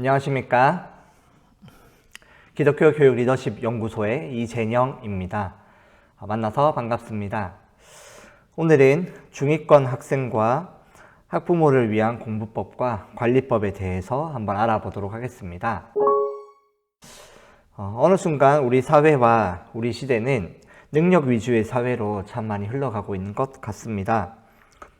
안녕하십니까. 기독교 교육 리더십 연구소의 이재영입니다. 만나서 반갑습니다. 오늘은 중위권 학생과 학부모를 위한 공부법과 관리법에 대해서 한번 알아보도록 하겠습니다. 어느 순간 우리 사회와 우리 시대는 능력 위주의 사회로 참 많이 흘러가고 있는 것 같습니다.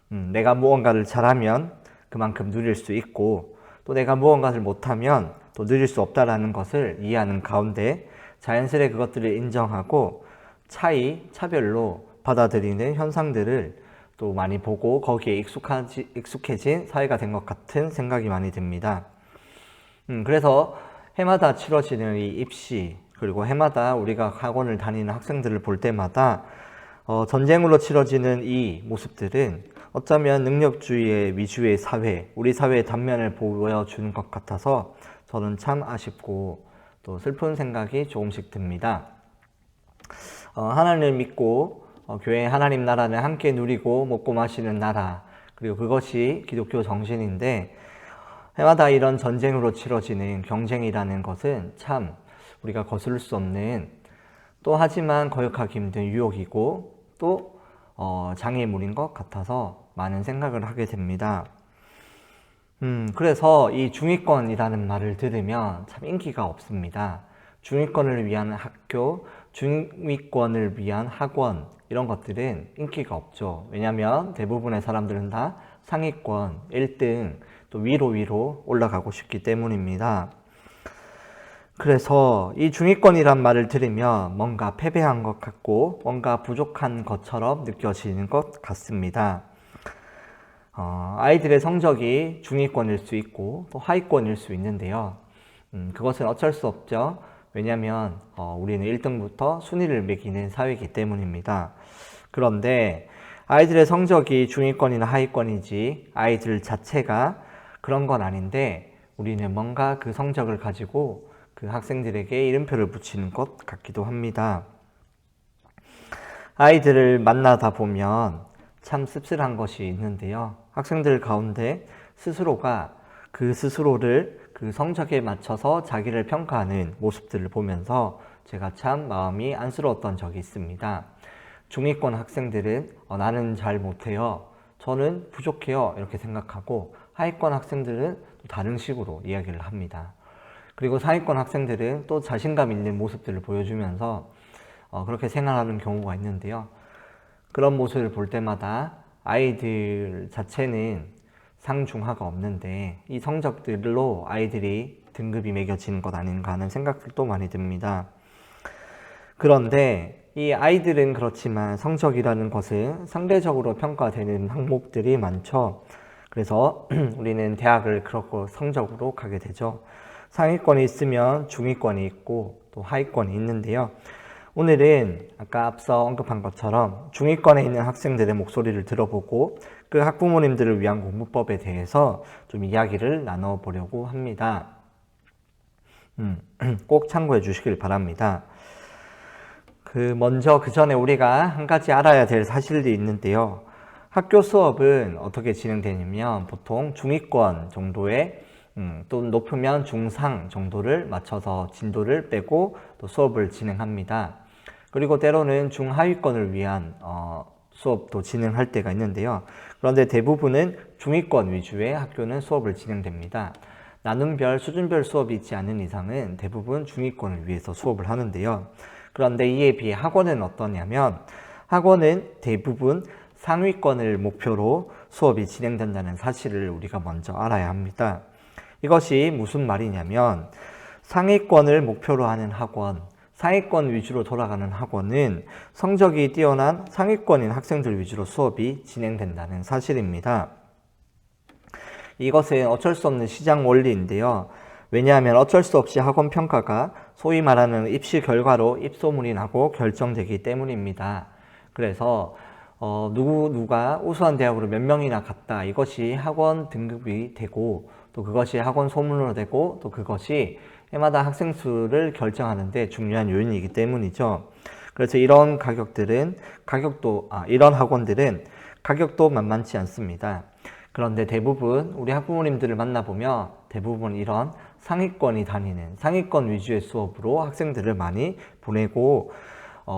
내가 무언가를 잘하면 그만큼 누릴 수 있고, 또 내가 무언가를 못하면 또 누릴 수 없다라는 것을 이해하는 가운데 자연스레 그것들을 인정하고 차별로 받아들이는 현상들을 또 많이 보고 거기에 익숙해진 사회가 된 것 같은 생각이 많이 듭니다. 그래서 해마다 치러지는 이 입시, 그리고 해마다 우리가 학원을 다니는 학생들을 볼 때마다 전쟁으로 치러지는 이 모습들은 어쩌면 능력주의 위주의 사회, 우리 사회의 단면을 보여주는 것 같아서 저는 참 아쉽고 또 슬픈 생각이 조금씩 듭니다. 하나님을 믿고 교회 하나님 나라는 함께 누리고 먹고 마시는 나라, 그리고 그것이 기독교 정신인데, 해마다 이런 전쟁으로 치러지는 경쟁이라는 것은 참 우리가 거스를 수 없는, 또 하지만 거역하기 힘든 유혹이고 또 장애물인 것 같아서 많은 생각을 하게 됩니다. 그래서 이 중위권이라는 말을 들으면 참 인기가 없습니다. 중위권을 위한 학교, 중위권을 위한 학원, 이런 것들은 인기가 없죠. 왜냐하면 대부분의 사람들은 다 상위권, 1등, 또 위로 올라가고 싶기 때문입니다. 그래서 이 중위권이란 말을 들으면 뭔가 패배한 것 같고 뭔가 부족한 것처럼 느껴지는 것 같습니다. 아이들의 성적이 중위권일 수 있고 또 하위권일 수 있는데요. 그것은 어쩔 수 없죠. 왜냐하면 우리는 1등부터 순위를 매기는 사회이기 때문입니다. 그런데 아이들의 성적이 중위권이나 하위권이지 아이들 자체가 그런 건 아닌데, 우리는 뭔가 그 성적을 가지고 그 학생들에게 이름표를 붙이는 것 같기도 합니다. 아이들을 만나다 보면 참 씁쓸한 것이 있는데요. 학생들 가운데 스스로가 그 스스로를 그 성적에 맞춰서 자기를 평가하는 모습들을 보면서 제가 참 마음이 안쓰러웠던 적이 있습니다. 중위권 학생들은 나는 잘 못해요, 저는 부족해요, 이렇게 생각하고, 하위권 학생들은 또 다른 식으로 이야기를 합니다. 그리고 상위권 학생들은 또 자신감 있는 모습들을 보여주면서 그렇게 생활하는 경우가 있는데요. 그런 모습을 볼 때마다 아이들 자체는 상중하가 없는데 이 성적들로 아이들이 등급이 매겨지는 것 아닌가 하는 생각들도 많이 듭니다. 그런데 이 아이들은 그렇지만 성적이라는 것은 상대적으로 평가되는 항목들이 많죠. 그래서 우리는 대학을 그렇고 성적으로 가게 되죠. 상위권이 있으면 중위권이 있고 또 하위권이 있는데요. 오늘은 아까 앞서 언급한 것처럼 중위권에 있는 학생들의 목소리를 들어보고 그 학부모님들을 위한 공부법에 대해서 좀 이야기를 나눠보려고 합니다. 꼭 참고해 주시길 바랍니다. 먼저 그 전에 우리가 한 가지 알아야 될 사실이 있는데요. 학교 수업은 어떻게 진행되냐면 보통 중위권 정도의 또 높으면 중상 정도를 맞춰서 진도를 빼고 또 수업을 진행합니다. 그리고 때로는 중하위권을 위한 수업도 진행할 때가 있는데요. 그런데 대부분은 중위권 위주의 학교는 수업을 진행됩니다. 나눔별, 수준별 수업이 있지 않은 이상은 대부분 중위권을 위해서 수업을 하는데요. 그런데 이에 비해 학원은 어떠냐면, 학원은 대부분 상위권을 목표로 수업이 진행된다는 사실을 우리가 먼저 알아야 합니다. 이것이 무슨 말이냐면, 상위권을 목표로 하는 학원, 상위권 위주로 돌아가는 학원은 성적이 뛰어난 상위권인 학생들 위주로 수업이 진행된다는 사실입니다. 이것은 어쩔 수 없는 시장 원리인데요. 왜냐하면 어쩔 수 없이 학원 평가가 소위 말하는 입시 결과로 입소문이 나고 결정되기 때문입니다. 그래서 누가 우수한 대학으로 몇 명이나 갔다, 이것이 학원 등급이 되고 또 그것이 학원 소문으로 되고 또 그것이 해마다 학생 수를 결정하는 데 중요한 요인이기 때문이죠. 그래서 이런 이런 학원들은 가격도 만만치 않습니다. 그런데 대부분 우리 학부모님들을 만나보면 대부분 이런 상위권이 다니는 상위권 위주의 수업으로 학생들을 많이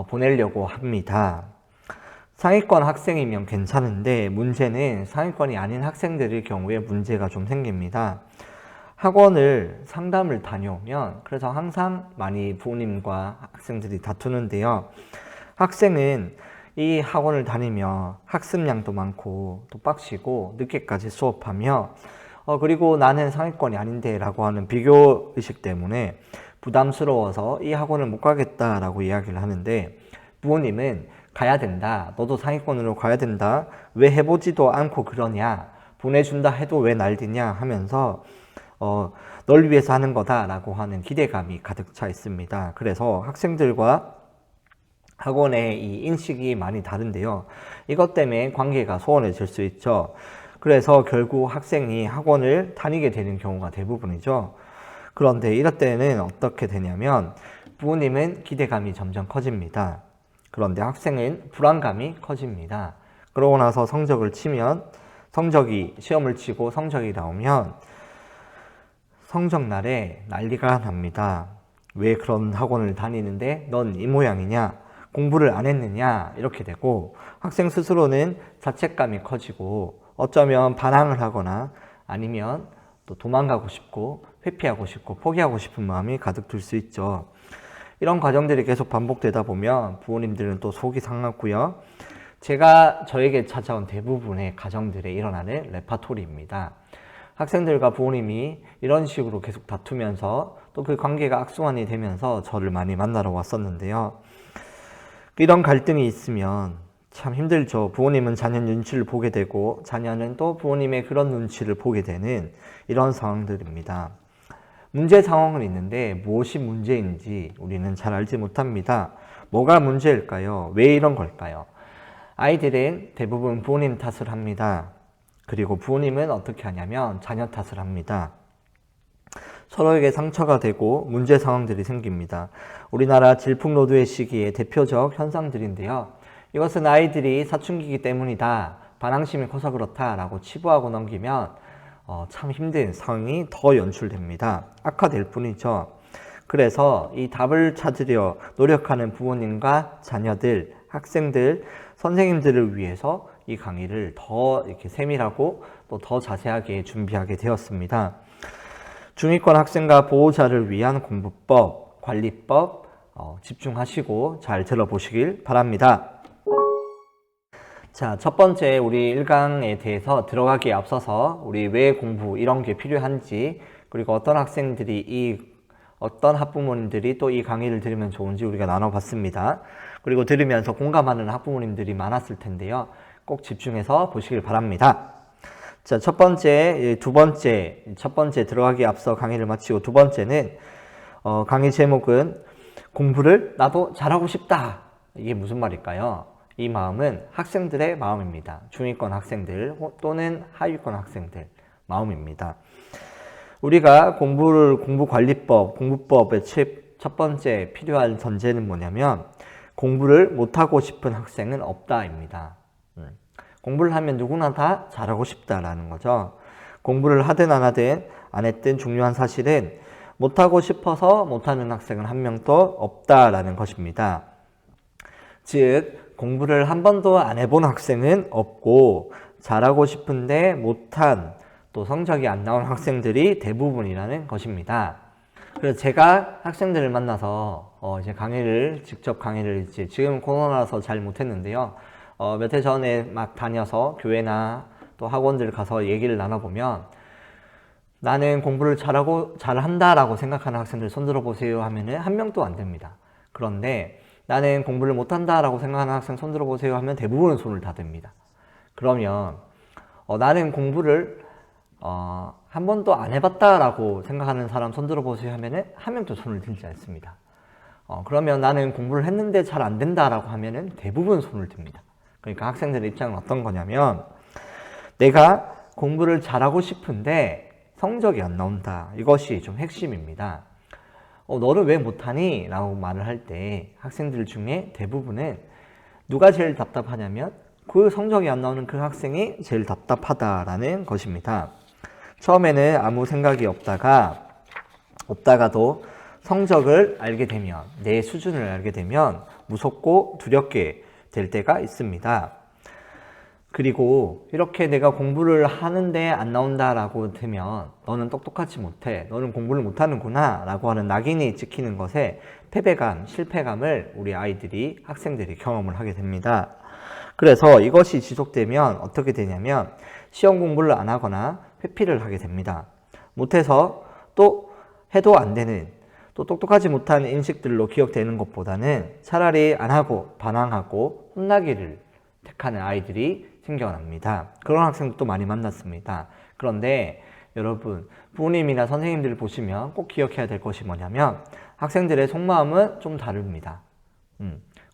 보내려고 합니다. 상위권 학생이면 괜찮은데 문제는 상위권이 아닌 학생들의 경우에 문제가 좀 생깁니다. 학원을 상담을 다녀오면 그래서 항상 많이 부모님과 학생들이 다투는데요. 학생은 이 학원을 다니며 학습량도 많고 또 빡시고 늦게까지 수업하며 그리고 나는 상위권이 아닌데 라고 하는 비교의식 때문에 부담스러워서 이 학원을 못 가겠다라고 이야기를 하는데 부모님은 가야 된다. 너도 상위권으로 가야 된다. 왜 해보지도 않고 그러냐. 보내준다 해도 왜 날뛰냐 하면서 널 위해서 하는 거다 라고 하는 기대감이 가득 차 있습니다. 그래서 학생들과 학원의 이 인식이 많이 다른데요. 이것 때문에 관계가 소원해질 수 있죠. 그래서 결국 학생이 학원을 다니게 되는 경우가 대부분이죠. 그런데 이럴 때는 어떻게 되냐면 부모님은 기대감이 점점 커집니다. 그런데 학생은 불안감이 커집니다. 그러고 나서 시험을 치고 성적이 나오면 성적날에 난리가 납니다. 왜 그런 학원을 다니는데 넌 이 모양이냐? 공부를 안 했느냐? 이렇게 되고 학생 스스로는 자책감이 커지고 어쩌면 반항을 하거나 아니면 또 도망가고 싶고 회피하고 싶고 포기하고 싶은 마음이 가득 들 수 있죠. 이런 과정들이 계속 반복되다 보면 부모님들은 또 속이 상하고요. 저에게 찾아온 대부분의 가정들에 일어나는 레파토리입니다. 학생들과 부모님이 이런 식으로 계속 다투면서 또 그 관계가 악순환이 되면서 저를 많이 만나러 왔었는데요. 이런 갈등이 있으면 참 힘들죠. 부모님은 자녀 눈치를 보게 되고 자녀는 또 부모님의 그런 눈치를 보게 되는 이런 상황들입니다. 문제 상황은 있는데 무엇이 문제인지 우리는 잘 알지 못합니다. 뭐가 문제일까요? 왜 이런 걸까요? 아이들은 대부분 부모님 탓을 합니다. 그리고 부모님은 어떻게 하냐면 자녀 탓을 합니다. 서로에게 상처가 되고 문제 상황들이 생깁니다. 우리나라 질풍노도의 시기에 대표적 현상들인데요. 이것은 아이들이 사춘기이기 때문이다. 반항심이 커서 그렇다 라고 치부하고 넘기면 참 힘든 상황이 더 연출됩니다. 악화될 뿐이죠. 그래서 이 답을 찾으려 노력하는 부모님과 자녀들, 학생들, 선생님들을 위해서 이 강의를 더 이렇게 세밀하고 또 더 자세하게 준비하게 되었습니다. 중위권 학생과 보호자를 위한 공부법, 관리법 집중하시고 잘 들어보시길 바랍니다. 자, 첫 번째 우리 1강에 대해서 들어가기에 앞서서 우리 왜 공부 이런 게 필요한지 그리고 어떤 학부모님들이 또 이 강의를 들으면 좋은지 우리가 나눠봤습니다. 그리고 들으면서 공감하는 학부모님들이 많았을 텐데요. 꼭 집중해서 보시길 바랍니다. 자, 첫 번째 들어가기에 앞서 강의를 마치고 두 번째는 강의 제목은 공부를 나도 잘하고 싶다. 이게 무슨 말일까요? 이 마음은 학생들의 마음입니다. 중위권 학생들 또는 하위권 학생들 마음입니다. 우리가 공부관리법, 공부법의 첫 번째 필요한 전제는 뭐냐면 공부를 못하고 싶은 학생은 없다입니다. 공부를 하면 누구나 다 잘하고 싶다라는 거죠. 공부를 하든 안 하든 안 했든 중요한 사실은 못하고 싶어서 못하는 학생은 한 명도 없다라는 것입니다. 즉 공부를 한 번도 안 해본 학생은 없고 잘하고 싶은데 못한 또 성적이 안 나온 학생들이 대부분이라는 것입니다. 그래서 제가 학생들을 만나서 직접 강의를 지금 코로나라서 잘 못했는데요. 몇 해 전에 막 다녀서 교회나 또 학원들 가서 얘기를 나눠보면 나는 공부를 잘한다라고 생각하는 학생들 손들어 보세요 하면은 한 명도 안 됩니다. 그런데 나는 공부를 못한다라고 생각하는 학생 손들어 보세요 하면 대부분은 손을 다 듭니다. 그러면 나는 공부를 한 번도 안 해봤다라고 생각하는 사람 손들어 보세요 하면은 한 명도 손을 들지 않습니다. 그러면 나는 공부를 했는데 잘 안 된다라고 하면은 대부분 손을 듭니다. 그러니까 학생들의 입장은 어떤 거냐면 내가 공부를 잘하고 싶은데 성적이 안 나온다. 이것이 좀 핵심입니다. 너는 왜 못하니? 라고 말을 할 때 학생들 중에 대부분은 누가 제일 답답하냐면 그 성적이 안 나오는 그 학생이 제일 답답하다라는 것입니다. 처음에는 아무 생각이 없다가도 성적을 알게 되면, 내 수준을 알게 되면 무섭고 두렵게 될 때가 있습니다. 그리고 이렇게 내가 공부를 하는데 안 나온다라고 되면 너는 똑똑하지 못해, 너는 공부를 못하는구나 라고 하는 낙인이 찍히는 것에 패배감, 실패감을 우리 아이들이, 학생들이 경험을 하게 됩니다. 그래서 이것이 지속되면 어떻게 되냐면 시험 공부를 안 하거나 회피를 하게 됩니다. 못해서 또 해도 안 되는, 또 똑똑하지 못한 인식들로 기억되는 것보다는 차라리 안 하고 반항하고 혼나기를 택하는 아이들이 생겨납니다. 그런 학생도 많이 만났습니다. 그런데 여러분, 부모님이나 선생님들 보시면 꼭 기억해야 될 것이 뭐냐면 학생들의 속마음은 좀 다릅니다.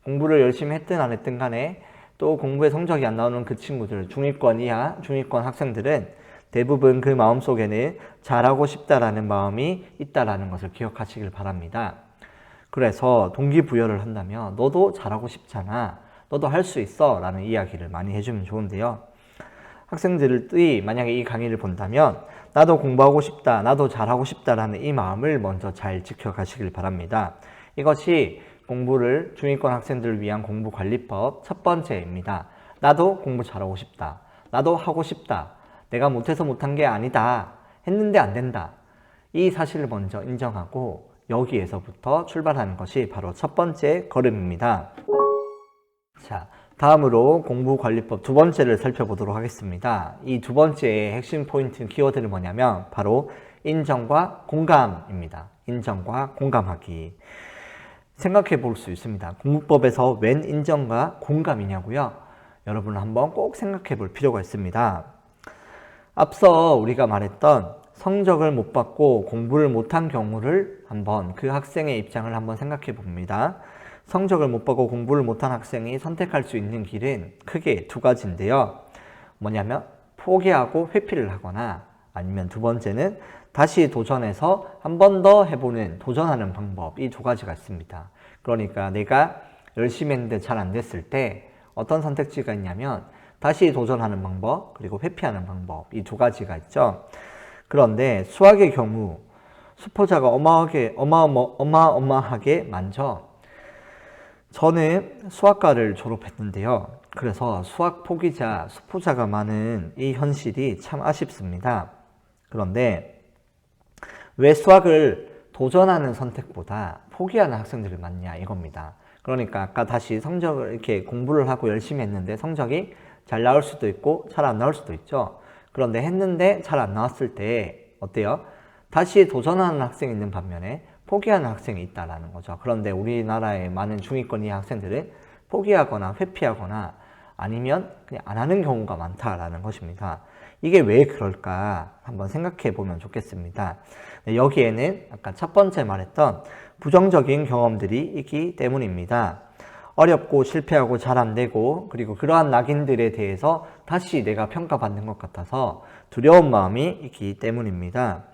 공부를 열심히 했든 안 했든 간에 또 공부에 성적이 안 나오는 그 친구들, 중위권 이하, 중위권 학생들은 대부분 그 마음속에는 잘하고 싶다라는 마음이 있다라는 것을 기억하시길 바랍니다. 그래서 동기부여를 한다면 너도 잘하고 싶잖아, 너도 할 수 있어 라는 이야기를 많이 해주면 좋은데요. 학생들이 만약에 이 강의를 본다면 나도 공부하고 싶다, 나도 잘하고 싶다라는 이 마음을 먼저 잘 지켜가시길 바랍니다. 이것이 공부를 중위권 학생들을 위한 공부관리법 첫 번째입니다. 나도 공부 잘하고 싶다, 나도 하고 싶다, 내가 못해서 못한 게 아니다, 했는데 안 된다, 이 사실을 먼저 인정하고 여기에서부터 출발하는 것이 바로 첫 번째 걸음입니다. 자, 다음으로 공부관리법 두 번째를 살펴보도록 하겠습니다. 이 두 번째의 핵심 포인트 키워드는 뭐냐면 바로 인정과 공감입니다. 인정과 공감하기. 생각해 볼 수 있습니다. 공부법에서 웬 인정과 공감이냐고요? 여러분 한번 꼭 생각해 볼 필요가 있습니다. 앞서 우리가 말했던 성적을 못 받고 공부를 못한 경우를 한번, 그 학생의 입장을 한번 생각해 봅니다. 성적을 못 받고 공부를 못한 학생이 선택할 수 있는 길은 크게 두 가지인데요. 뭐냐면 포기하고 회피를 하거나, 아니면 두 번째는 다시 도전해서 한 번 더 해보는, 도전하는 방법, 이 두 가지가 있습니다. 그러니까 내가 열심히 했는데 잘 안 됐을 때 어떤 선택지가 있냐면 다시 도전하는 방법, 그리고 회피하는 방법, 이 두 가지가 있죠. 그런데 수학의 경우 수포자가 어마어마하게 많죠. 저는 수학과를 졸업했는데요. 그래서 수학 포기자, 수포자가 많은 이 현실이 참 아쉽습니다. 그런데 왜 수학을 도전하는 선택보다 포기하는 학생들이 많냐 이겁니다. 그러니까 아까 다시 성적을 이렇게 공부를 하고 열심히 했는데 성적이 잘 나올 수도 있고 잘 안 나올 수도 있죠. 그런데 했는데 잘 안 나왔을 때 어때요? 다시 도전하는 학생이 있는 반면에 포기하는 학생이 있다는 거죠. 그런데 우리나라의 많은 중위권 이하 학생들은 포기하거나 회피하거나 아니면 그냥 안 하는 경우가 많다라는 것입니다. 이게 왜 그럴까 한번 생각해 보면 좋겠습니다. 여기에는 아까 첫 번째 말했던 부정적인 경험들이 있기 때문입니다. 어렵고 실패하고 잘 안 되고, 그리고 그러한 낙인들에 대해서 다시 내가 평가받는 것 같아서 두려운 마음이 있기 때문입니다.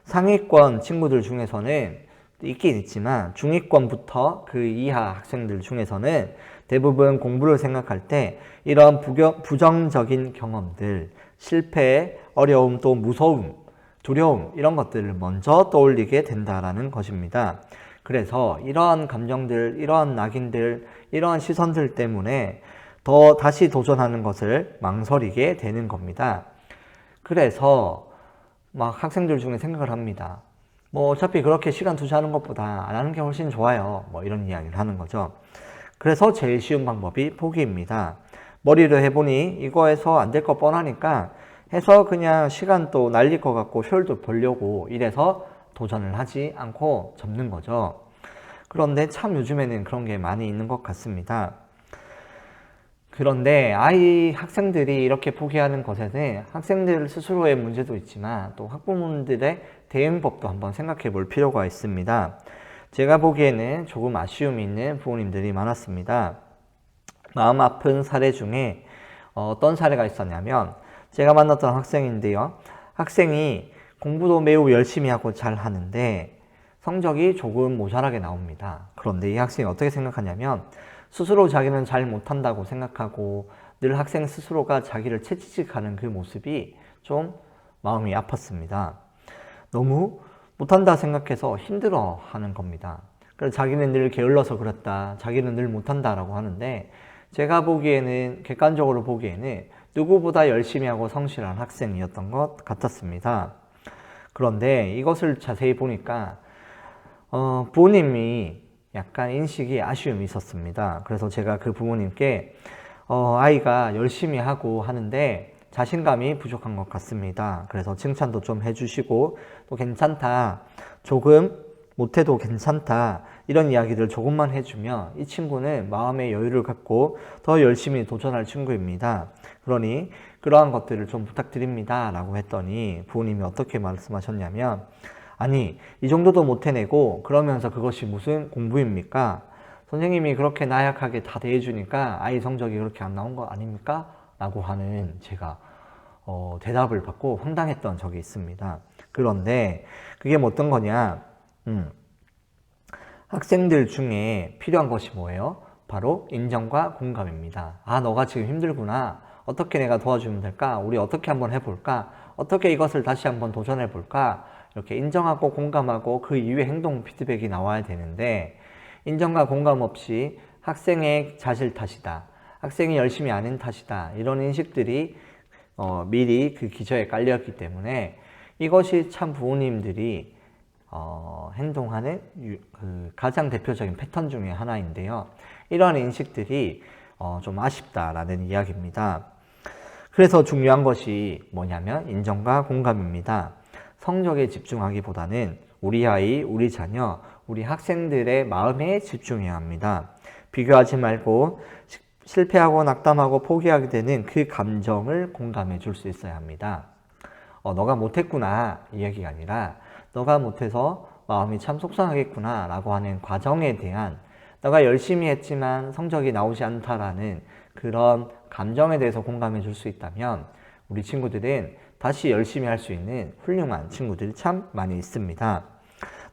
상위권 친구들 중에서는 있긴 있지만 중위권부터 그 이하 학생들 중에서는 대부분 공부를 생각할 때 이런 부정적인 경험들, 실패, 어려움, 또 무서움, 두려움, 이런 것들을 먼저 떠올리게 된다라는 것입니다. 그래서 이러한 감정들, 이러한 낙인들, 이러한 시선들 때문에 더 다시 도전하는 것을 망설이게 되는 겁니다. 그래서 막 학생들 중에 생각을 합니다. 뭐 어차피 그렇게 시간 투자하는 것보다 안 하는 게 훨씬 좋아요. 뭐 이런 이야기를 하는 거죠. 그래서 제일 쉬운 방법이 포기입니다. 머리를 해보니 이거에서 안 될 거 뻔하니까 해서 그냥 시간 또 날릴 것 같고 효율도 보려고 이래서 도전을 하지 않고 접는 거죠. 그런데 참 요즘에는 그런 게 많이 있는 것 같습니다. 그런데 학생들이 이렇게 포기하는 것에는 학생들 스스로의 문제도 있지만 또 학부모들의 대응법도 한번 생각해 볼 필요가 있습니다. 제가 보기에는 조금 아쉬움이 있는 부모님들이 많았습니다. 마음 아픈 사례 중에 어떤 사례가 있었냐면, 제가 만났던 학생인데요. 학생이 공부도 매우 열심히 하고 잘 하는데 성적이 조금 모자라게 나옵니다. 그런데 이 학생이 어떻게 생각하냐면 스스로 자기는 잘 못한다고 생각하고 늘 학생 스스로가 자기를 채찍질하는 그 모습이 좀 마음이 아팠습니다. 너무 못한다 생각해서 힘들어 하는 겁니다. 그래서 자기는 늘 게을러서 그렇다, 자기는 늘 못한다라고 하는데, 제가 보기에는, 객관적으로 보기에는 누구보다 열심히 하고 성실한 학생이었던 것 같았습니다. 그런데 이것을 자세히 보니까 부모님이 약간 인식이 아쉬움이 있었습니다. 그래서 제가 그 부모님께 아이가 열심히 하고 하는데 자신감이 부족한 것 같습니다. 그래서 칭찬도 좀 해주시고, 또 괜찮다, 조금 못해도 괜찮다, 이런 이야기들 조금만 해주면 이 친구는 마음의 여유를 갖고 더 열심히 도전할 친구입니다. 그러니 그러한 것들을 좀 부탁드립니다 라고 했더니 부모님이 어떻게 말씀하셨냐면, 아니, 이 정도도 못 해내고 그러면서 그것이 무슨 공부입니까? 선생님이 그렇게 나약하게 다 대해주니까 아이 성적이 그렇게 안 나온 거 아닙니까? 라고 하는 제가 대답을 받고 황당했던 적이 있습니다. 그런데 그게 뭐 어떤 거냐, 학생들 중에 필요한 것이 뭐예요? 바로 인정과 공감입니다. 아, 너가 지금 힘들구나. 어떻게 내가 도와주면 될까? 우리 어떻게 한번 해볼까? 어떻게 이것을 다시 한번 도전해볼까? 이렇게 인정하고 공감하고 그 이후에 행동 피드백이 나와야 되는데, 인정과 공감 없이 학생의 자질 탓이다, 학생이 열심히 안 한 탓이다, 이런 인식들이 미리 그 기저에 깔렸기 때문에 이것이 참 부모님들이 행동하는 그 가장 대표적인 패턴 중에 하나인데요. 이러한 인식들이 좀 아쉽다라는 이야기입니다. 그래서 중요한 것이 뭐냐면 인정과 공감입니다. 성적에 집중하기보다는 우리 아이, 우리 자녀, 우리 학생들의 마음에 집중해야 합니다. 비교하지 말고 실패하고 낙담하고 포기하게 되는 그 감정을 공감해 줄 수 있어야 합니다. 너가 못했구나, 이 얘기가 아니라 너가 못해서 마음이 참 속상하겠구나 라고 하는 과정에 대한, 너가 열심히 했지만 성적이 나오지 않다라는 그런 감정에 대해서 공감해 줄 수 있다면 우리 친구들은 다시 열심히 할 수 있는 훌륭한 친구들이 참 많이 있습니다.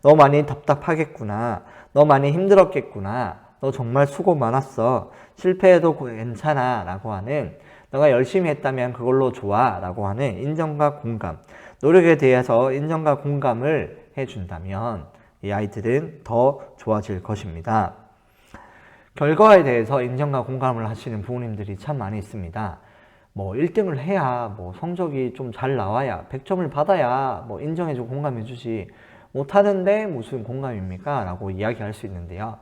너 많이 답답하겠구나, 너 많이 힘들었겠구나, 너 정말 수고 많았어, 실패해도 괜찮아 라고 하는, 너가 열심히 했다면 그걸로 좋아 라고 하는 인정과 공감, 노력에 대해서 인정과 공감을 해준다면 이 아이들은 더 좋아질 것입니다. 결과에 대해서 인정과 공감을 하시는 부모님들이 참 많이 있습니다. 뭐 1등을 해야, 뭐 성적이 좀 잘 나와야, 100점을 받아야 뭐 인정해주고 공감해주지, 못하는데 무슨 공감입니까? 라고 이야기할 수 있는데요.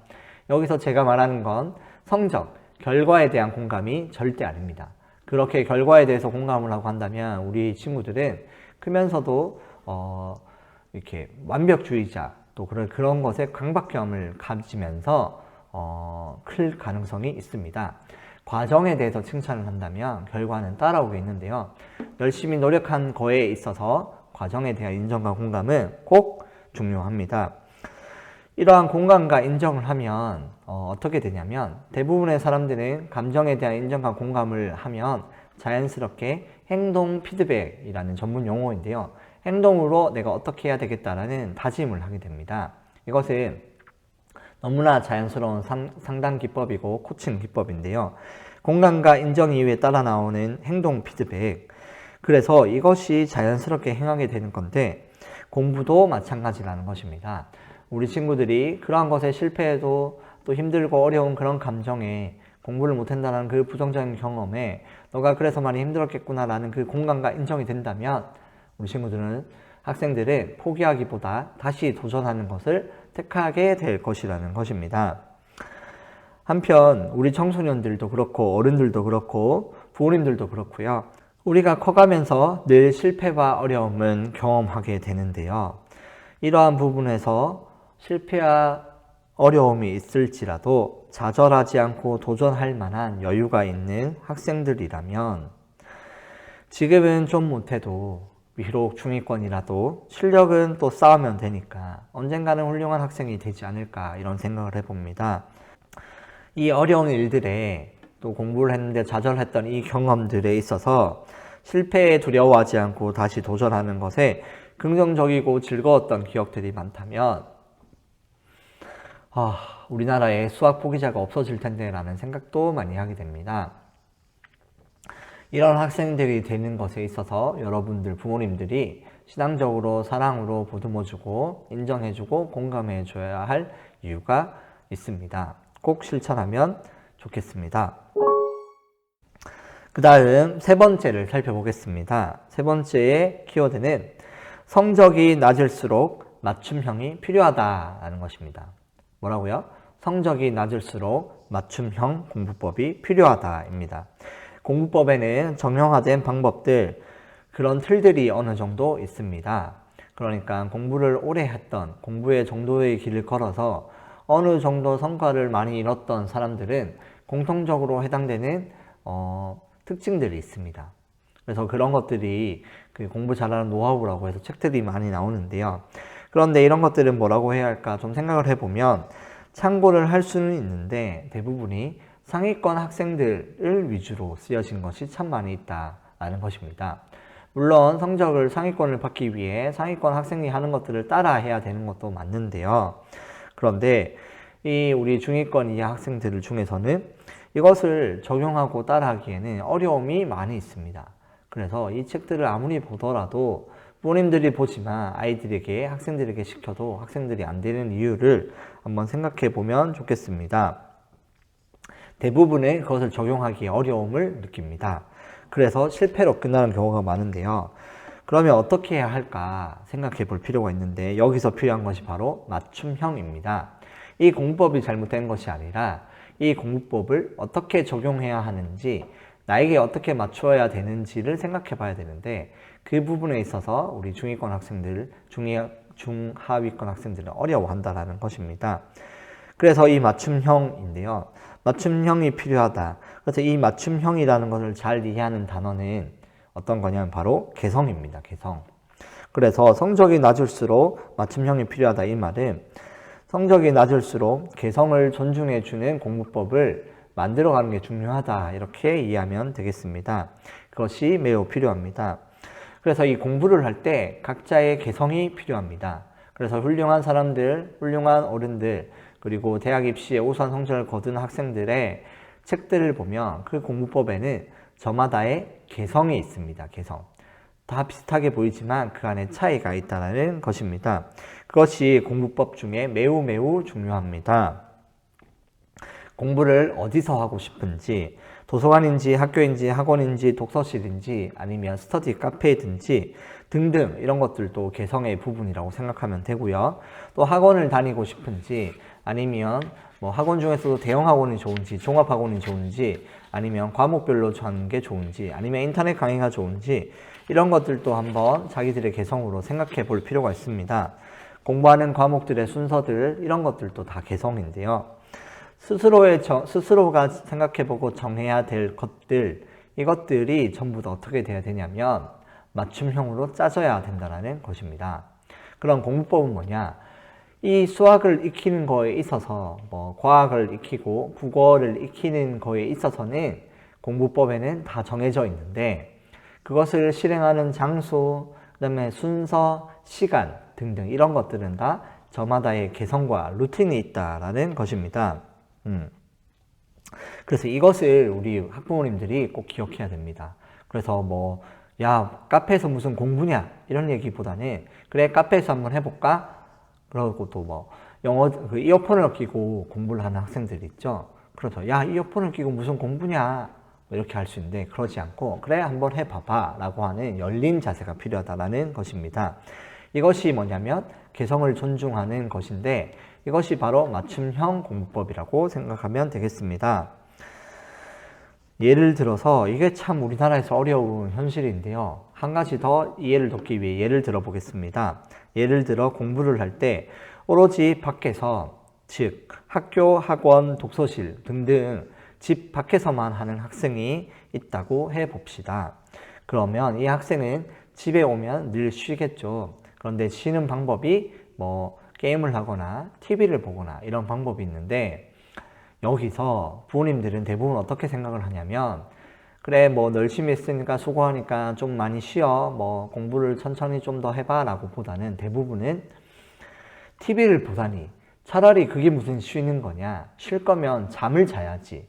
여기서 제가 말하는 건 성적, 결과에 대한 공감이 절대 아닙니다. 그렇게 결과에 대해서 공감을 하고 한다면 우리 친구들은 크면서도 이렇게 완벽주의자, 또 그런 것에 강박감을 가지면서 클 가능성이 있습니다. 과정에 대해서 칭찬을 한다면 결과는 따라오게 있는데요. 열심히 노력한 거에 있어서 과정에 대한 인정과 공감은 꼭 중요합니다. 이러한 공감과 인정을 하면 어떻게 되냐면, 대부분의 사람들은 감정에 대한 인정과 공감을 하면 자연스럽게 행동 피드백이라는 전문 용어인데요, 행동으로 내가 어떻게 해야 되겠다라는 다짐을 하게 됩니다. 이것은 너무나 자연스러운 상담 기법이고 코칭 기법인데요, 공감과 인정 이후에 따라 나오는 행동 피드백, 그래서 이것이 자연스럽게 행하게 되는 건데, 공부도 마찬가지라는 것입니다. 우리 친구들이 그러한 것에 실패해도 또 힘들고 어려운 그런 감정에, 공부를 못한다는 그 부정적인 경험에 너가 그래서 많이 힘들었겠구나 라는 그 공감과 인정이 된다면 우리 친구들은, 학생들은 포기하기보다 다시 도전하는 것을 택하게 될 것이라는 것입니다. 한편 우리 청소년들도 그렇고 어른들도 그렇고 부모님들도 그렇고요, 우리가 커가면서 늘 실패와 어려움은 경험하게 되는데요, 이러한 부분에서 실패와 어려움이 있을지라도 좌절하지 않고 도전할 만한 여유가 있는 학생들이라면, 지금은 좀 못해도 비록 중위권이라도 실력은 또 쌓으면 되니까 언젠가는 훌륭한 학생이 되지 않을까, 이런 생각을 해봅니다. 이 어려운 일들에, 또 공부를 했는데 좌절했던 이 경험들에 있어서 실패에 두려워하지 않고 다시 도전하는 것에 긍정적이고 즐거웠던 기억들이 많다면 우리나라에 수학 포기자가 없어질 텐데 라는 생각도 많이 하게 됩니다. 이런 학생들이 되는 것에 있어서 여러분들 부모님들이 신앙적으로 사랑으로 보듬어주고 인정해주고 공감해줘야 할 이유가 있습니다. 꼭 실천하면 좋겠습니다. 그 다음 세 번째를 살펴보겠습니다. 세 번째의 키워드는 성적이 낮을수록 맞춤형이 필요하다라는 것입니다. 뭐라고요? 성적이 낮을수록 맞춤형 공부법이 필요하다입니다. 공부법에는 정형화된 방법들, 그런 틀들이 어느 정도 있습니다. 그러니까 공부를 오래 했던, 공부의 정도의 길을 걸어서 어느 정도 성과를 많이 이뤘던 사람들은 공통적으로 해당되는 특징들이 있습니다. 그래서 그런 것들이 그 공부 잘하는 노하우라고 해서 책들이 많이 나오는데요. 그런데 이런 것들은 뭐라고 해야 할까 좀 생각을 해보면 참고를 할 수는 있는데 대부분이 상위권 학생들을 위주로 쓰여진 것이 참 많이 있다는 것입니다. 물론 성적을 상위권을 받기 위해 상위권 학생이 하는 것들을 따라 해야 되는 것도 맞는데요. 그런데 이 우리 중위권 이하 학생들 중에서는 이것을 적용하고 따라하기에는 어려움이 많이 있습니다. 그래서 이 책들을 아무리 보더라도 부모님들이 보지만 아이들에게, 학생들에게 시켜도 학생들이 안 되는 이유를 한번 생각해 보면 좋겠습니다. 대부분은 그것을 적용하기에 어려움을 느낍니다. 그래서 실패로 끝나는 경우가 많은데요. 그러면 어떻게 해야 할까 생각해 볼 필요가 있는데 여기서 필요한 것이 바로 맞춤형입니다. 이 공부법이 잘못된 것이 아니라 이 공부법을 어떻게 적용해야 하는지, 나에게 어떻게 맞추어야 되는지를 생각해 봐야 되는데 그 부분에 있어서 우리 중위권 학생들, 중하위권 학생들은 어려워한다는 것입니다. 그래서 이 맞춤형인데요. 맞춤형이 필요하다. 그래서 이 맞춤형이라는 것을 잘 이해하는 단어는 어떤 거냐면 바로 개성입니다. 개성. 그래서 성적이 낮을수록 맞춤형이 필요하다 이 말은 성적이 낮을수록 개성을 존중해주는 공부법을 만들어가는 게 중요하다 이렇게 이해하면 되겠습니다. 그것이 매우 필요합니다. 그래서 이 공부를 할 때 각자의 개성이 필요합니다. 그래서 훌륭한 사람들, 훌륭한 어른들, 그리고 대학 입시에 우수한 성적을 거둔 학생들의 책들을 보면 그 공부법에는 저마다의 개성이 있습니다. 개성. 다 비슷하게 보이지만 그 안에 차이가 있다는 것입니다. 그것이 공부법 중에 매우 중요합니다. 공부를 어디서 하고 싶은지, 도서관인지 학교인지 학원인지 독서실인지 아니면 스터디 카페이든지 등등 이런 것들도 개성의 부분이라고 생각하면 되고요. 또 학원을 다니고 싶은지 아니면 뭐 학원 중에서도 대형 학원이 좋은지 종합 학원이 좋은지 아니면 과목별로 하는 게 좋은지 아니면 인터넷 강의가 좋은지 이런 것들도 한번 자기들의 개성으로 생각해 볼 필요가 있습니다. 공부하는 과목들의 순서들 이런 것들도 다 개성인데요. 스스로가 생각해보고 정해야 될 것들 이것들이 전부 다 어떻게 돼야 되냐면 맞춤형으로 짜져야 된다는 것입니다. 그럼 공부법은 뭐냐? 이 수학을 익히는 거에 있어서 뭐 과학을 익히고 국어를 익히는 거에 있어서는 공부법에는 다 정해져 있는데 그것을 실행하는 장소, 그 다음에 순서, 시간 등등 이런 것들은 다 저마다의 개성과 루틴이 있다라는 것입니다. 그래서 이것을 우리 학부모님들이 꼭 기억해야 됩니다. 그래서 뭐, 야, 카페에서 무슨 공부냐? 이런 얘기보다는, 그래, 카페에서 한번 해볼까? 그러고 또 뭐, 영어, 이어폰을 끼고 공부를 하는 학생들 있죠? 그래서, 야, 이어폰을 끼고 무슨 공부냐? 이렇게 할 수 있는데, 그러지 않고, 그래, 한번 해봐봐. 라고 하는 열린 자세가 필요하다는 것입니다. 이것이 뭐냐면, 개성을 존중하는 것인데, 이것이 바로 맞춤형 공부법이라고 생각하면 되겠습니다. 예를 들어서 이게 참 우리나라에서 어려운 현실인데요. 한 가지 더 이해를 돕기 위해 예를 들어 보겠습니다. 예를 들어 공부를 할 때 오로지 밖에서 즉 학교, 학원, 독서실 등등 집 밖에서만 하는 학생이 있다고 해봅시다. 그러면 이 학생은 집에 오면 늘 쉬겠죠. 그런데 쉬는 방법이 뭐 게임을 하거나 TV를 보거나 이런 방법이 있는데 여기서 부모님들은 대부분 어떻게 생각을 하냐면 그래 뭐 열심히 했으니까 수고하니까 좀 많이 쉬어 뭐 공부를 천천히 좀 더 해봐 라고 보다는 대부분은 TV를 보다니 차라리 그게 무슨 쉬는 거냐 쉴 거면 잠을 자야지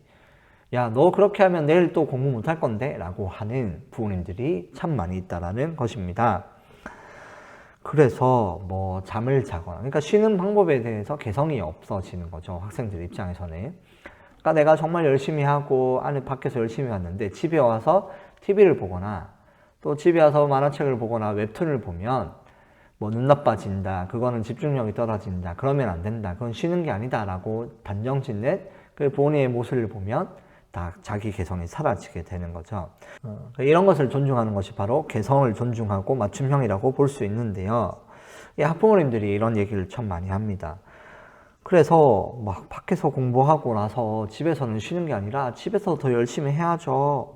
야, 너 그렇게 하면 내일 또 공부 못할 건데? 라고 하는 부모님들이 참 많이 있다라는 것입니다. 그래서 뭐 잠을 자거나, 그러니까 쉬는 방법에 대해서 개성이 없어지는 거죠. 학생들 입장에서는. 그러니까 내가 정말 열심히 하고 안에 밖에서 열심히 왔는데 집에 와서 TV를 보거나 또 집에 와서 만화책을 보거나 웹툰을 보면 뭐 눈 나빠진다, 그거는 집중력이 떨어진다, 그러면 안 된다, 그건 쉬는 게 아니다 라고 단정 짓는 그 부모님의 모습을 보면 다 자기 개성이 사라지게 되는 거죠. 이런 것을 존중하는 것이 바로 개성을 존중하고 맞춤형이라고 볼 수 있는데요. 학부모님들이 이런 얘기를 참 많이 합니다. 그래서 막 밖에서 공부하고 나서 집에서는 쉬는 게 아니라 집에서 더 열심히 해야죠.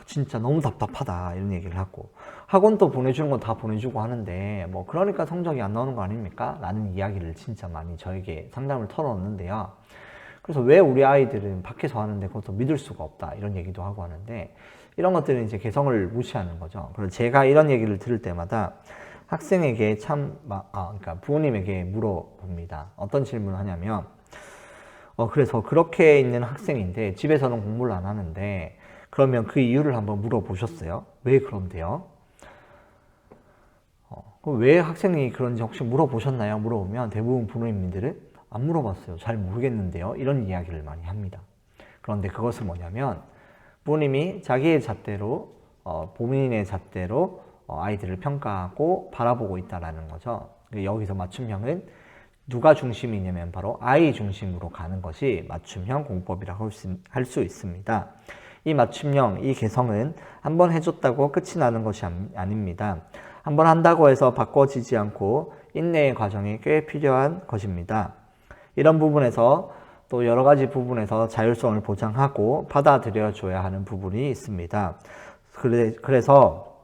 진짜 너무 답답하다 이런 얘기를 하고, 학원도 보내주는 건 다 보내주고 하는데 뭐 그러니까 성적이 안 나오는 거 아닙니까? 라는 이야기를 진짜 많이 저에게 상담을 털어놓는데요. 그래서 왜 우리 아이들은 밖에서 하는데 그것도 믿을 수가 없다 이런 얘기도 하고 하는데, 이런 것들은 이제 개성을 무시하는 거죠. 그래서 제가 이런 얘기를 들을 때마다 학생에게 그러니까 부모님에게 물어봅니다. 어떤 질문을 하냐면, 그래서 그렇게 있는 학생인데 집에서는 공부를 안 하는데 그러면 그 이유를 한번 물어보셨어요? 왜 그런데요? 왜 학생이 그런지 혹시 물어보셨나요? 물어보면 대부분 부모님들은 안 물어봤어요. 잘 모르겠는데요. 이런 이야기를 많이 합니다. 그런데 그것은 뭐냐면 부모님이 자기의 잣대로, 본인의 잣대로 아이들을 평가하고 바라보고 있다는 거죠. 여기서 맞춤형은 누가 중심이냐면 바로 아이 중심으로 가는 것이 맞춤형 공부법이라고 할 수 있습니다. 이 맞춤형, 이 개성은 한번 해줬다고 끝이 나는 것이 아닙니다. 한번 한다고 해서 바꿔지지 않고 인내의 과정이 꽤 필요한 것입니다. 이런 부분에서 또 여러 가지 부분에서 자율성을 보장하고 받아들여줘야 하는 부분이 있습니다. 그래서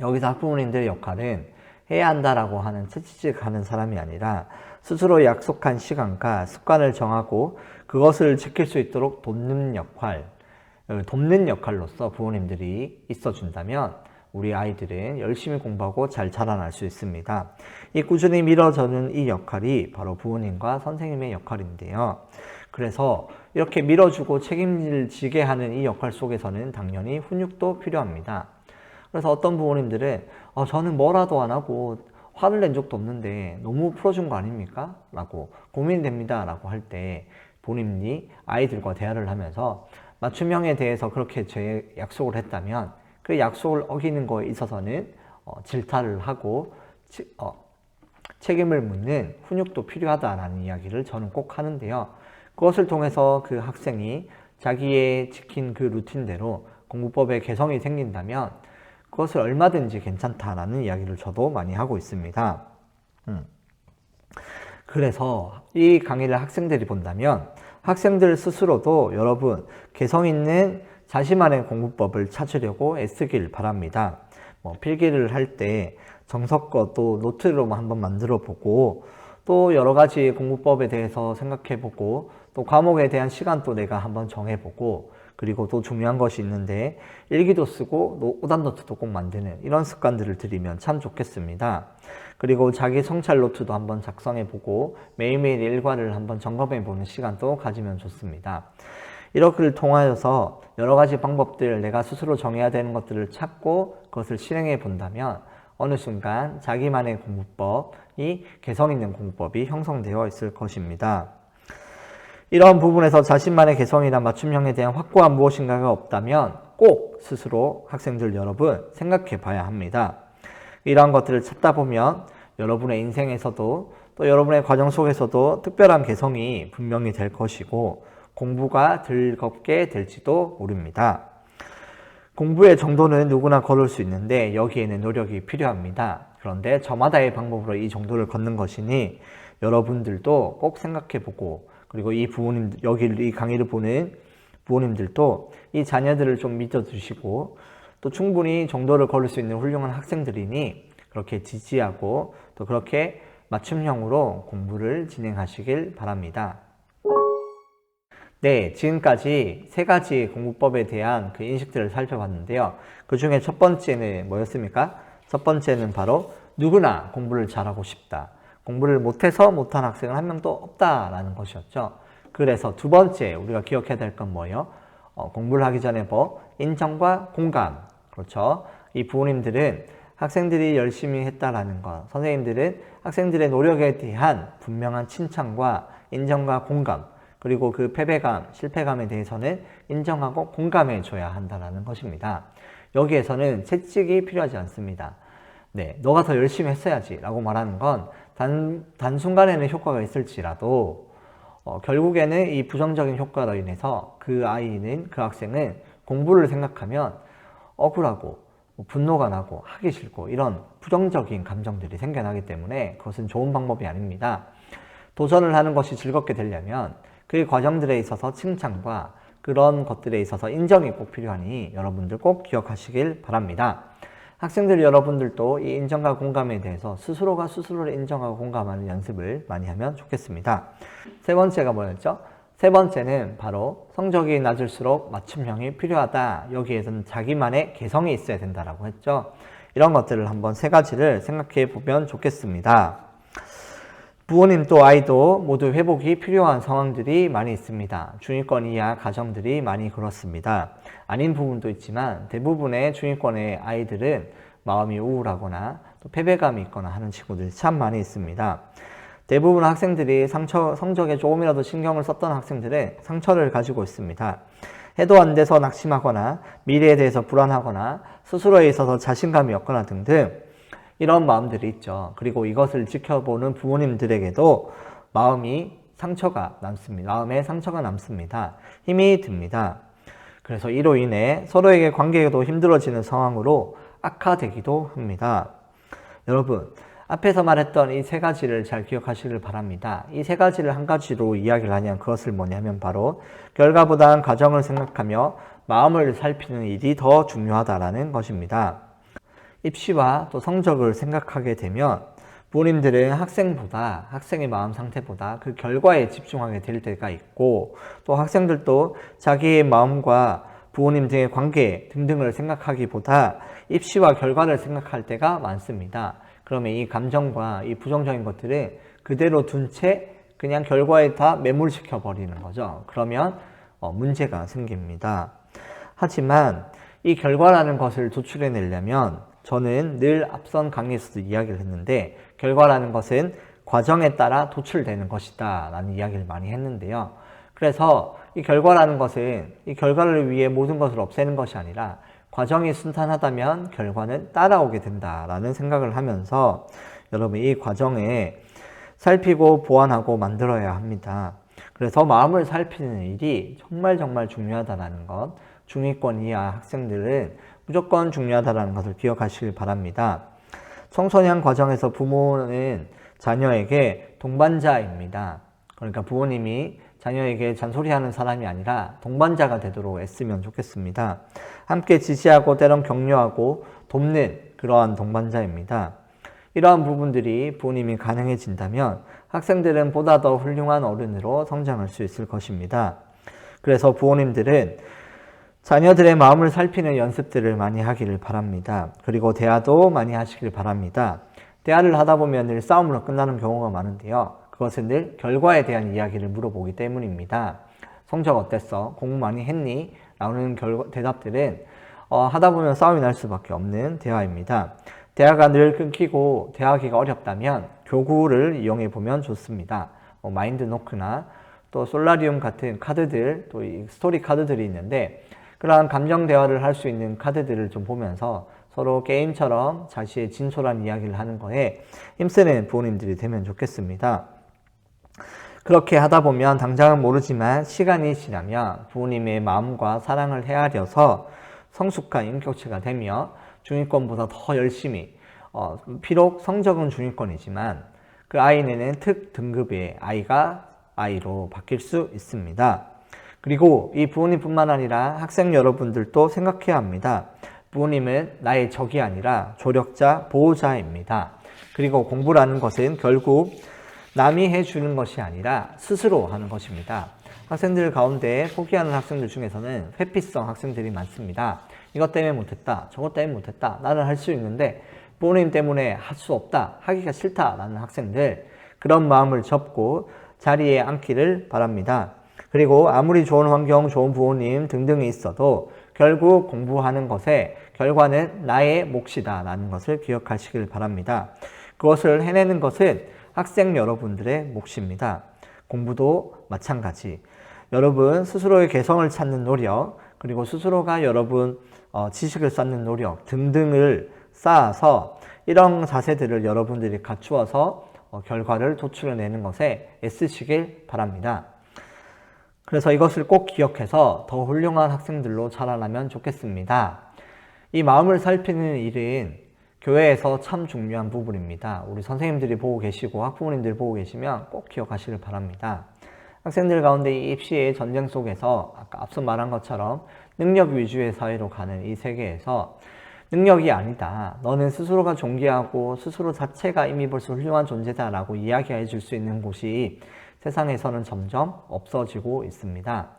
여기서 학부모님들의 역할은 해야 한다라고 하는 채찍하는 사람이 아니라 스스로 약속한 시간과 습관을 정하고 그것을 지킬 수 있도록 돕는 역할로서 부모님들이 있어준다면 우리 아이들은 열심히 공부하고 잘 자라날 수 있습니다. 이 꾸준히 밀어주는 이 역할이 바로 부모님과 선생님의 역할인데요. 그래서 이렇게 밀어주고 책임을 지게 하는 이 역할 속에서는 당연히 훈육도 필요합니다. 그래서 어떤 부모님들은 저는 뭐라도 안 하고 화를 낸 적도 없는데 너무 풀어준 거 아닙니까? 라고 고민됩니다 라고 할 때 본인이 아이들과 대화를 하면서 맞춤형에 대해서 그렇게 약속을 했다면 그 약속을 어기는 거에 있어서는 질타를 하고 책임을 묻는 훈육도 필요하다라는 이야기를 저는 꼭 하는데요. 그것을 통해서 그 학생이 자기의 지킨 그 루틴대로 공부법에 개성이 생긴다면 그것을 얼마든지 괜찮다라는 이야기를 저도 많이 하고 있습니다. 그래서 이 강의를 학생들이 본다면 학생들 스스로도 여러분 개성 있는 자신만의 공부법을 찾으려고 애쓰길 바랍니다. 필기를 할 때 정석과 또 노트로 한번 만들어 보고 또 여러 가지 공부법에 대해서 생각해 보고 또 과목에 대한 시간도 내가 한번 정해 보고, 그리고 또 중요한 것이 있는데 일기도 쓰고 오답 노트도 꼭 만드는 이런 습관들을 들이면 참 좋겠습니다. 그리고 자기 성찰 노트도 한번 작성해 보고 매일매일 일과를 한번 점검해 보는 시간도 가지면 좋습니다. 이렇게 통하여서 여러 가지 방법들, 내가 스스로 정해야 되는 것들을 찾고 그것을 실행해 본다면 어느 순간 자기만의 공부법이 개성 있는 공부법이 형성되어 있을 것입니다. 이런 부분에서 자신만의 개성이나 맞춤형에 대한 확고한 무엇인가가 없다면 꼭 스스로 학생들 여러분 생각해 봐야 합니다. 이러한 것들을 찾다 보면 여러분의 인생에서도 또 여러분의 과정 속에서도 특별한 개성이 분명히 될 것이고 공부가 즐겁게 될지도 모릅니다. 공부의 정도는 누구나 걸을 수 있는데 여기에는 노력이 필요합니다. 그런데 저마다의 방법으로 이 정도를 걷는 것이니 여러분들도 꼭 생각해 보고, 그리고 이 강의를 보는 부모님들도 이 자녀들을 좀 믿어주시고 또 충분히 정도를 걸을 수 있는 훌륭한 학생들이니 그렇게 지지하고 또 그렇게 맞춤형으로 공부를 진행하시길 바랍니다. 네, 지금까지 세 가지 공부법에 대한 그 인식들을 살펴봤는데요. 그 중에 첫 번째는 뭐였습니까? 첫 번째는 바로 누구나 공부를 잘하고 싶다. 공부를 못해서 못한 학생은 한 명도 없다라는 것이었죠. 그래서 두 번째 우리가 기억해야 될 건 뭐예요? 공부를 하기 전에 뭐 인정과 공감. 그렇죠. 이 부모님들은 학생들이 열심히 했다라는 것, 선생님들은 학생들의 노력에 대한 분명한 칭찬과 인정과 공감, 그리고 그 패배감, 실패감에 대해서는 인정하고 공감해 줘야 한다는 것입니다. 여기에서는 채찍이 필요하지 않습니다. 네, 너가 더 열심히 했어야지 라고 말하는 건 단순간에는 효과가 있을지라도 결국에는 이 부정적인 효과로 인해서 그 학생은 공부를 생각하면 억울하고 분노가 나고 하기 싫고 이런 부정적인 감정들이 생겨나기 때문에 그것은 좋은 방법이 아닙니다. 도전을 하는 것이 즐겁게 되려면 그 과정들에 있어서 칭찬과 그런 것들에 있어서 인정이 꼭 필요하니 여러분들 꼭 기억하시길 바랍니다. 학생들 여러분들도 이 인정과 공감에 대해서 스스로가 스스로를 인정하고 공감하는 연습을 많이 하면 좋겠습니다. 세 번째가 뭐였죠? 세 번째는 바로 성적이 낮을수록 맞춤형이 필요하다. 여기에서는 자기만의 개성이 있어야 된다라고 했죠. 이런 것들을 한번 세 가지를 생각해 보면 좋겠습니다. 부모님 또 아이도 모두 회복이 필요한 상황들이 많이 있습니다. 중위권 이하 가정들이 많이 그렇습니다. 아닌 부분도 있지만 대부분의 중위권의 아이들은 마음이 우울하거나 또 패배감이 있거나 하는 친구들이 참 많이 있습니다. 대부분 학생들이 성적에 조금이라도 신경을 썼던 학생들은 상처를 가지고 있습니다. 해도 안 돼서 낙심하거나 미래에 대해서 불안하거나 스스로에 있어서 자신감이 없거나 등등 이런 마음들이 있죠. 그리고 이것을 지켜보는 부모님들에게도 마음에 상처가 남습니다. 힘이 듭니다. 그래서 이로 인해 서로에게 관계도 힘들어지는 상황으로 악화되기도 합니다. 여러분, 앞에서 말했던 이 세 가지를 잘 기억하시길 바랍니다. 이 세 가지를 한 가지로 이야기를 하면 그것을 뭐냐면 바로 결과보다는 과정을 생각하며 마음을 살피는 일이 더 중요하다는 것입니다. 입시와 또 성적을 생각하게 되면 부모님들은 학생의 마음 상태보다 그 결과에 집중하게 될 때가 있고 또 학생들도 자기의 마음과 부모님 등의 관계 등등을 생각하기보다 입시와 결과를 생각할 때가 많습니다. 그러면 이 감정과 이 부정적인 것들을 그대로 둔 채 그냥 결과에 다 매몰시켜 버리는 거죠. 그러면 문제가 생깁니다. 하지만 이 결과라는 것을 도출해내려면 저는 늘 앞선 강의에서도 이야기를 했는데 결과라는 것은 과정에 따라 도출되는 것이다 라는 이야기를 많이 했는데요. 그래서 이 결과라는 것은 이 결과를 위해 모든 것을 없애는 것이 아니라 과정이 순탄하다면 결과는 따라오게 된다라는 생각을 하면서 여러분 이 과정에 살피고 보완하고 만들어야 합니다. 그래서 마음을 살피는 일이 정말 중요하다는 것, 중위권 이하 학생들은 무조건 중요하다는 것을 기억하시길 바랍니다. 청소년 과정에서 부모는 자녀에게 동반자입니다. 그러니까 부모님이 자녀에게 잔소리하는 사람이 아니라 동반자가 되도록 애쓰면 좋겠습니다. 함께 지지하고 때론 격려하고 돕는 그러한 동반자입니다. 이러한 부분들이 부모님이 가능해진다면 학생들은 보다 더 훌륭한 어른으로 성장할 수 있을 것입니다. 그래서 부모님들은 자녀들의 마음을 살피는 연습들을 많이 하기를 바랍니다. 그리고 대화도 많이 하시길 바랍니다. 대화를 하다 보면 늘 싸움으로 끝나는 경우가 많은데요. 그것은 늘 결과에 대한 이야기를 물어보기 때문입니다. 성적 어땠어? 공부 많이 했니? 라는 대답들은 하다 보면 싸움이 날 수밖에 없는 대화입니다. 대화가 늘 끊기고 대화하기가 어렵다면 교구를 이용해 보면 좋습니다. 마인드노크나 또 솔라리움 같은 카드들, 또 스토리 카드들이 있는데 그러한 감정 대화를 할 수 있는 카드들을 좀 보면서 서로 게임처럼 자신의 진솔한 이야기를 하는 거에 힘쓰는 부모님들이 되면 좋겠습니다. 그렇게 하다 보면 당장은 모르지만 시간이 지나면 부모님의 마음과 사랑을 헤아려서 성숙한 인격체가 되며 중위권보다 더 열심히 비록 성적은 중위권이지만 그 아이는 특 등급의 아이로 바뀔 수 있습니다. 그리고 이 부모님뿐만 아니라 학생 여러분들도 생각해야 합니다. 부모님은 나의 적이 아니라 조력자, 보호자입니다. 그리고 공부라는 것은 결국 남이 해주는 것이 아니라 스스로 하는 것입니다. 학생들 가운데 포기하는 학생들 중에서는 회피성 학생들이 많습니다. 이것 때문에 못했다, 저것 때문에 못했다, 나는 할 수 있는데 부모님 때문에 할 수 없다, 하기가 싫다 라는 학생들, 그런 마음을 접고 자리에 앉기를 바랍니다. 그리고 아무리 좋은 환경, 좋은 부모님 등등이 있어도 결국 공부하는 것의 결과는 나의 몫이다 라는 것을 기억하시길 바랍니다. 그것을 해내는 것은 학생 여러분들의 몫입니다. 공부도 마찬가지. 여러분 스스로의 개성을 찾는 노력, 그리고 스스로가 여러분 지식을 쌓는 노력 등등을 쌓아서 이런 자세들을 여러분들이 갖추어서 결과를 도출해내는 것에 애쓰시길 바랍니다. 그래서 이것을 꼭 기억해서 더 훌륭한 학생들로 자라나면 좋겠습니다. 이 마음을 살피는 일은 교회에서 참 중요한 부분입니다. 우리 선생님들이 보고 계시고 학부모님들이 보고 계시면 꼭 기억하시길 바랍니다. 학생들 가운데 이 입시의 전쟁 속에서 아까 앞서 말한 것처럼 능력 위주의 사회로 가는 이 세계에서 능력이 아니다. 너는 스스로가 존귀하고 스스로 자체가 이미 벌써 훌륭한 존재다라고 이야기해 줄 수 있는 곳이 세상에서는 점점 없어지고 있습니다.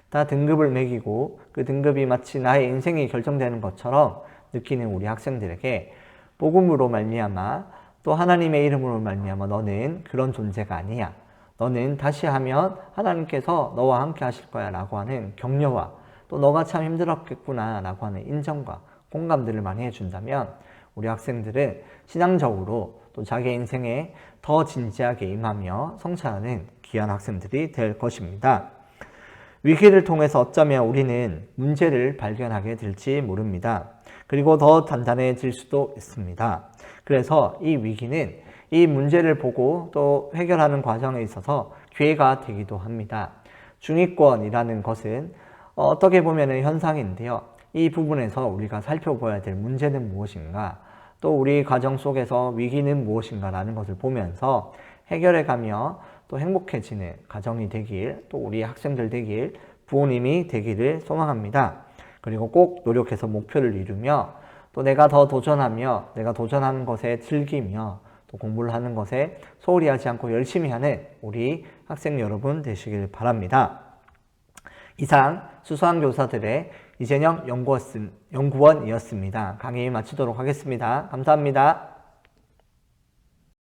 다 등급을 매기고 그 등급이 마치 나의 인생이 결정되는 것처럼 느끼는 우리 학생들에게 복음으로 말미암아 또 하나님의 이름으로 말미암아 너는 그런 존재가 아니야. 너는 다시 하면 하나님께서 너와 함께 하실 거야 라고 하는 격려와 또 너가 참 힘들었겠구나 라고 하는 인정과 공감들을 많이 해준다면 우리 학생들은 신앙적으로 또 자기 인생에 더 진지하게 임하며 성찰하는 귀한 학생들이 될 것입니다. 위기를 통해서 어쩌면 우리는 문제를 발견하게 될지 모릅니다. 그리고 더 단단해질 수도 있습니다. 그래서 이 위기는 이 문제를 보고 또 해결하는 과정에 있어서 기회가 되기도 합니다. 중위권이라는 것은 어떻게 보면 현상인데요. 이 부분에서 우리가 살펴봐야 될 문제는 무엇인가, 또 우리 가정 속에서 위기는 무엇인가 라는 것을 보면서 해결해가며 또 행복해지는 가정이 되길, 또 우리 학생들 되길, 부모님이 되기를 소망합니다. 그리고 꼭 노력해서 목표를 이루며 또 내가 더 도전하며 내가 도전하는 것에 즐기며 또 공부를 하는 것에 소홀히 하지 않고 열심히 하는 우리 학생 여러분 되시길 바랍니다. 이상 수서한 교사들의 이재영 연구원이었습니다. 강의 마치도록 하겠습니다. 감사합니다.